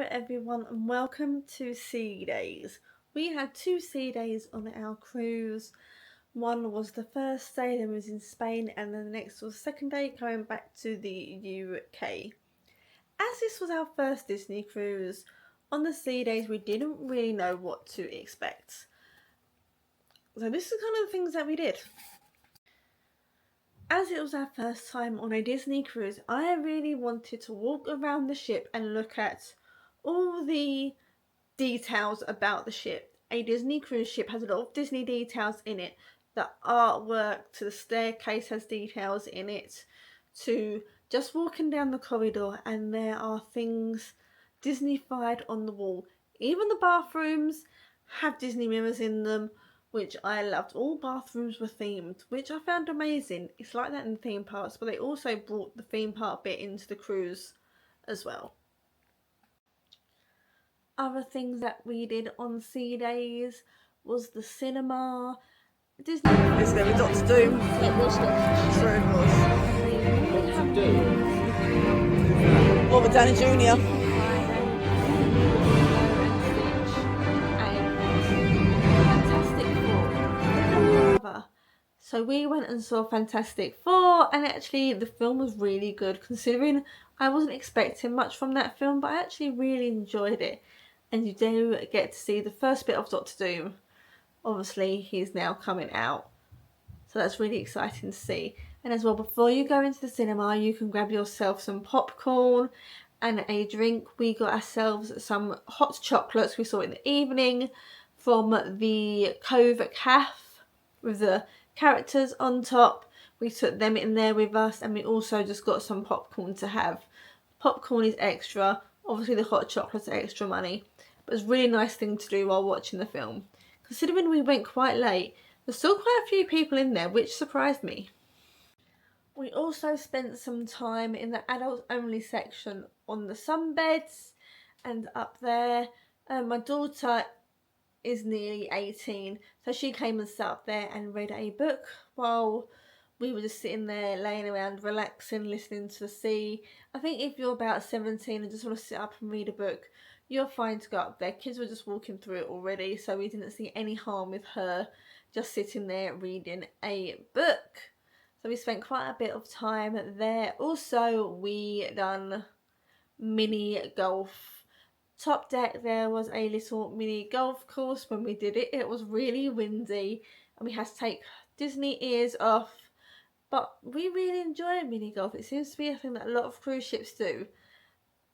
everyone and welcome to Sea Days. We had 2 sea days on our cruise. One was the first day that was in Spain and then the next was the second day going back to the UK. As this was our first Disney cruise, on the Sea Days we didn't really know what to expect. So this is kind of the things that we did. As it was our first time on a Disney cruise, I really wanted to walk around the ship and look at all the details about the ship. A Disney cruise ship has a lot of Disney details in it. The artwork to the staircase has details in it, to just walking down the corridor and there are things Disney-fied on the wall. Even the bathrooms have Disney mirrors in them, which I loved. All bathrooms were themed, which I found amazing. It's like that in theme parks, but they also brought the theme park bit into the cruise as well. Other things that we did on Sea Days was the cinema. Disney. Is there a Doctor Doom? It was Doctor Sure it was. Doctor Doom. Robert Downey Jr. So we went and saw Fantastic Four, and actually the film was really good considering I wasn't expecting much from that film, but I actually really enjoyed it. And you do get to see the first bit of Doctor Doom. Obviously he's now coming out, so that's really exciting to see. And as well, before you go into the cinema you can grab yourself some popcorn and a drink. We got ourselves some hot chocolates we saw in the evening from the Cove Cafe with the characters on top. We took them in there with us, and we also just got some popcorn to have. Popcorn is extra, obviously the hot chocolates are extra money, but it's a really nice thing to do while watching the film. Considering we went quite late, there's still quite a few people in there, which surprised me. We also spent some time in the adults only section on the sunbeds and up there. My daughter is nearly 18, so she came and sat up there and read a book while we were just sitting there laying around relaxing, listening to the sea. I think if you're about 17 and just want to sit up and read a book, you're fine to go up there. Kids were just walking through it already, so we didn't see any harm with her just sitting there reading a book. So we spent quite a bit of time there. Also, we done mini golf. Top deck there was a little mini golf course. When we did it, it was really windy and we had to take Disney ears off, but we really enjoyed mini golf. It seems to be a thing that a lot of cruise ships do,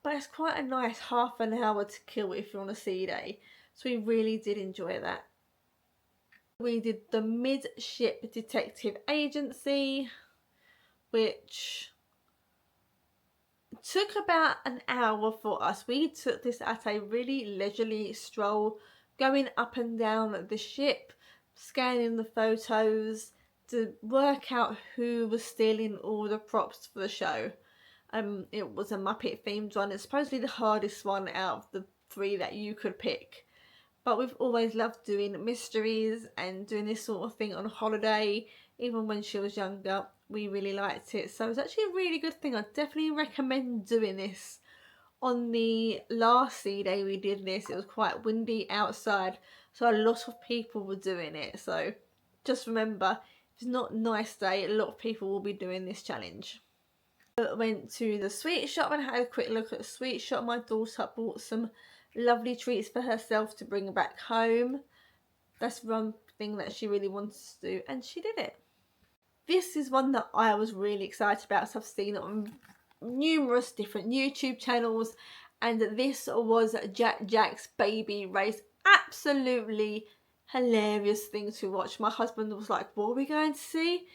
but it's quite a nice half an hour to kill if you're on a sea day, so we really did enjoy that. We did the Midship Detective Agency, which took about an hour for us. We took this at a really leisurely stroll, going up and down the ship, scanning the photos to work out who was stealing all the props for the show. It was a Muppet themed one. It's supposedly the hardest one out of the 3 that you could pick. But we've always loved doing mysteries and doing this sort of thing on holiday. Even when she was younger, we really liked it. So it's actually a really good thing. I definitely recommend doing this. On the last sea day we did this, it was quite windy outside, so a lot of people were doing it. So just remember, if it's not a nice day, a lot of people will be doing this challenge. I went to the sweet shop and had a quick look at the sweet shop. My daughter bought some lovely treats for herself to bring back home. That's one thing that she really wanted to do, and she did it. This is one that I was really excited about, so I've seen it on numerous different YouTube channels, and this was Jack's baby race. Absolutely hilarious thing to watch. My husband was like, what are we going to see?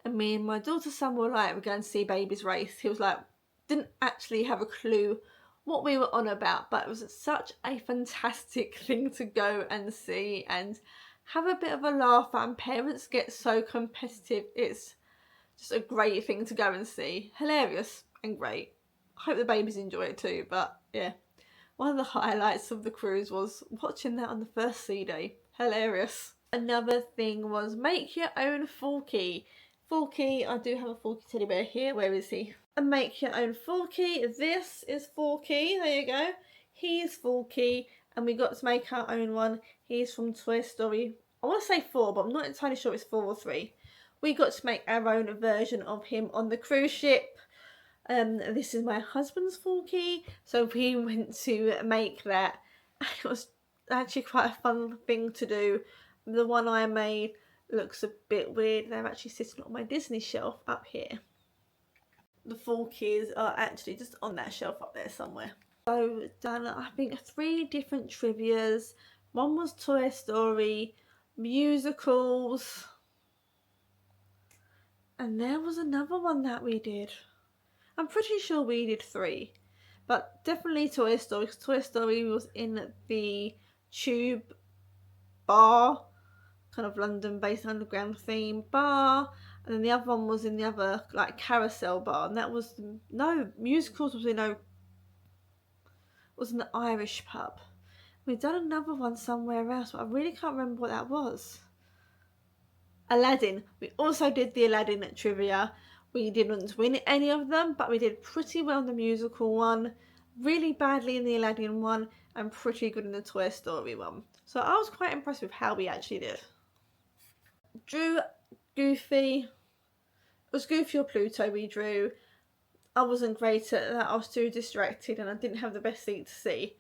And me and my daughter's son were like, we're going to see baby's race. He was like, didn't actually have a clue what we were on about, but it was such a fantastic thing to go and see and have a bit of a laugh at, and parents get so competitive. It's just a great thing to go and see. Hilarious and great. I hope the babies enjoy it too, but yeah. One of the highlights of the cruise was watching that on the first sea day. Hilarious. Another thing was make your own Forky. Forky, I do have a Forky teddy bear here. Where is he? And make your own Forky. This is Forky. There you go. He's Forky, and we got to make our own one. He's from Toy Story. I want to say 4, but I'm not entirely sure it's 4 or 3. We got to make our own version of him on the cruise ship. This is my husband's Forky, so we went to make that. It was actually quite a fun thing to do. The one I made looks a bit weird. They're actually sitting on my Disney shelf up here. The Forkies are actually just on that shelf up there somewhere. So done, I think 3 different trivias. One was Toy Story, musicals, and there was another one that we did. I'm pretty sure we did 3, but definitely Toy Story, because Toy Story was in the Tube bar, kind of London-based underground theme bar, and then the other one was in the other like carousel bar, and that was musicals was in an Irish pub. We've done another one somewhere else, but I really can't remember what that was. Aladdin. We also did the Aladdin trivia. We didn't win any of them, but we did pretty well in the musical one, really badly in the Aladdin one, and pretty good in the Toy Story one. So I was quite impressed with how we actually did. Drew Goofy. It was Goofy or Pluto we drew. I wasn't great at that. I was too distracted and I didn't have the best seat to see.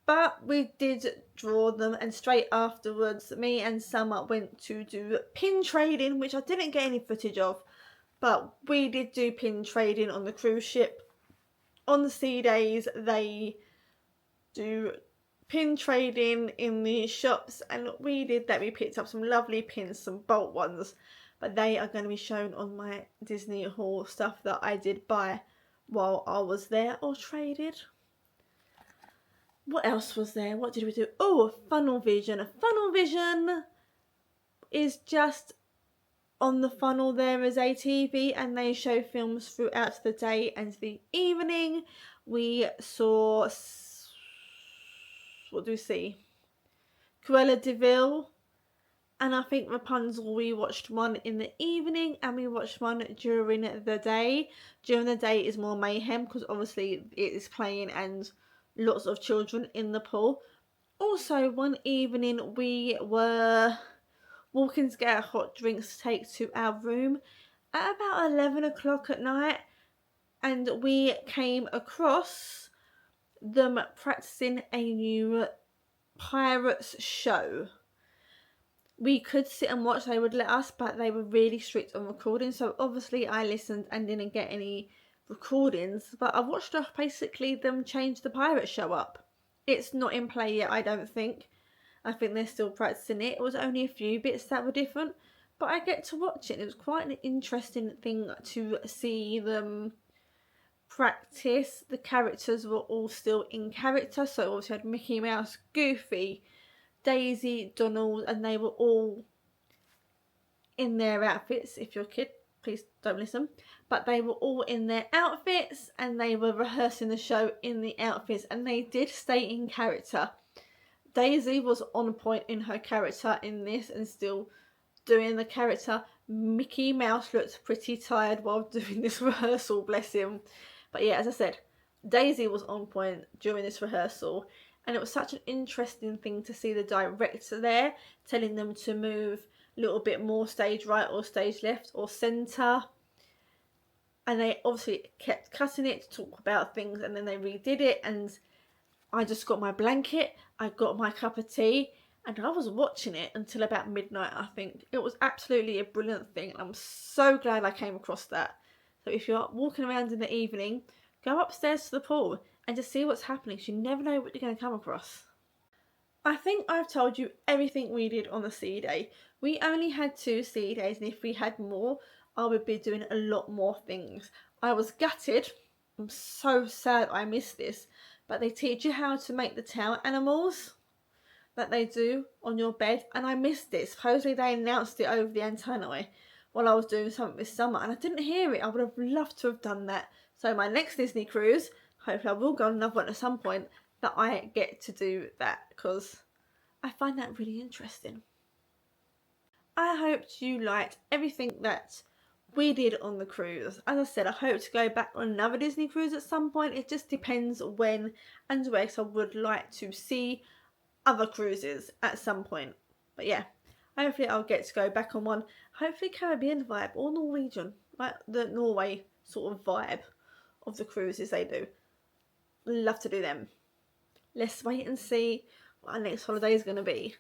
But we did draw them, and straight afterwards me and Summer went to do pin trading, which I didn't get any footage of, but we did do pin trading on the cruise ship. On the sea days they do pin trading in the shops, and we did that. We picked up some lovely pins, some bolt ones, but they are going to be shown on my Disney haul, stuff that I did buy while I was there or traded. What else was there? What did we do? Oh, funnel vision. A funnel vision is just on the funnel there is a TV, and they show films throughout the day and the evening. We saw, what do we see? Cruella de Vil, and I think Rapunzel. We watched one in the evening and we watched one during the day. During the day is more mayhem because obviously it is playing and lots of children in the pool. Also, one evening we were walking to get our hot drinks to take to our room at about 11 o'clock at night, and we came across them practicing a new Pirates show. We could sit and watch, they would let us, but they were really strict on recording, so obviously I listened and didn't get any recordings, but I watched basically them change the pirate show up. It's not in play yet, I don't think. I think they're still practicing it. It was only a few bits that were different, but I get to watch it. It was quite an interesting thing to see them practice. The characters were all still in character, so obviously had Mickey Mouse, Goofy, Daisy, Donald, and they were all in their outfits. If you're a kid, please don't listen, but they were all in their outfits and they were rehearsing the show in the outfits, and they did stay in character. Daisy was on point in her character in this and still doing the character. Mickey Mouse looked pretty tired while doing this rehearsal, bless him. But yeah, as I said, Daisy was on point during this rehearsal, and it was such an interesting thing to see the director there telling them to move a little bit more stage right or stage left or centre. And they obviously kept cutting it to talk about things, and then they redid it, and I just got my blanket, I got my cup of tea, and I was watching it until about midnight, I think. It was absolutely a brilliant thing. I'm so glad I came across that. So if you're walking around in the evening, go upstairs to the pool and just see what's happening, because you never know what you're going to come across. I think I've told you everything we did on the sea day. We only had 2 sea days, and if we had more, I would be doing a lot more things. I was gutted. I'm so sad I missed this. But they teach you how to make the tower animals that they do on your bed, and I missed it. Supposedly they announced it over the antennae while I was doing something this summer, and I didn't hear it. I would have loved to have done that. So my next Disney cruise, hopefully I will go on another one at some point, that I get to do that, because I find that really interesting. I hoped you liked everything that we did on the cruise. As I said, I hope to go back on another Disney cruise at some point. It just depends when and where, because I would like to see other cruises at some point. But yeah, hopefully I'll get to go back on one. Hopefully Caribbean vibe or Norwegian, like the Norway sort of vibe of the cruises they do. Love to do them. Let's wait and see what our next holiday is going to be.